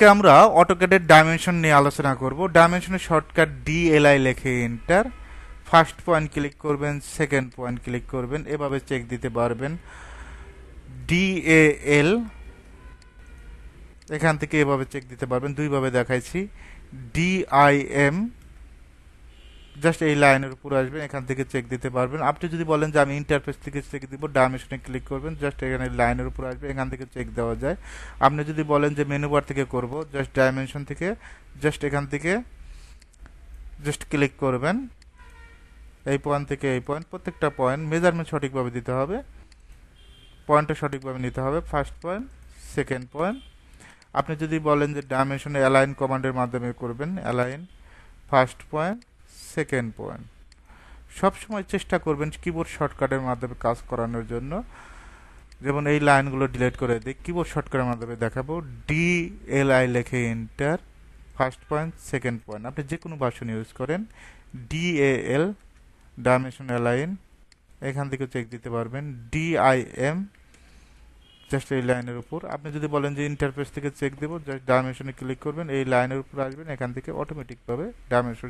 আজকে আমরা অটোক্যাডের ডাইমেনশন নিয়ে আলোচনা করব। ডাইমেনশনের শর্টকাট ডিএলআই লিখে এন্টার, ফার্স্ট পয়েন্ট ক্লিক করবেন, সেকেন্ড পয়েন্ট ক্লিক করবেন, এভাবে চেক দিতে পারবেন। ডিএএল এখান থেকে এভাবে চেক দিতে পারবেন, দুইভাবে দেখাইছি। ডিআইএম জাস্ট এই লাইনের উপর আসবেন, এখান থেকে চেক দিতে পারবেন। আপনি যদি বলেন যে আমি ইন্টারফেস থেকে চেক দিব, ডাইমেনশনে ক্লিক করবেন, জাস্ট এখানে লাইনের উপর আসবে, এখান থেকে চেক দেওয়া যায়। আপনি যদি বলেন যে মেনু বার থেকে করব, জাস্ট ডাইমেনশন থেকে জাস্ট এখান থেকে জাস্ট ক্লিক করবেন, এই পয়েন্ট থেকে এই পয়েন্ট, প্রত্যেকটা পয়েন্ট মেজারমেন্ট সঠিকভাবে দিতে হবে, পয়েন্টটা সঠিকভাবে নিতে হবে, ফার্স্ট পয়েন্ট, সেকেন্ড পয়েন্ট। আপনি যদি বলেন যে ডাইমেনশনে অ্যালাইন কমান্ডের মাধ্যমে করবেন, align first point, second point. সবসময় চেষ্টা করবেন কিবোর্ড শর্টকাটের মাধ্যমে কাজ করানোর জন্য। যেমন এই লাইনগুলো ডিলিট করে দিই, কিবোর্ড শর্টকাটের মাধ্যমে দেখাবো। ডিএলআই লিখে enter, first point, second point. আপনি যে কোনো ভার্সন ইউজ করেন। ডিএএল ডাইমেনশন অ্যালাইন, এখান থেকে চেক দিতে পারবেন। ডিআইএম জাস্ট এই লাইনের উপর। আপনি যদি বলেন যে ইন্টারফেস থেকে চেক দেবো, জাস্ট ডাইমেনশনে ক্লিক করবেন, এই লাইনের উপর আসবেন, এখান থেকে অটোমেটিকভাবে ডাইমেনশন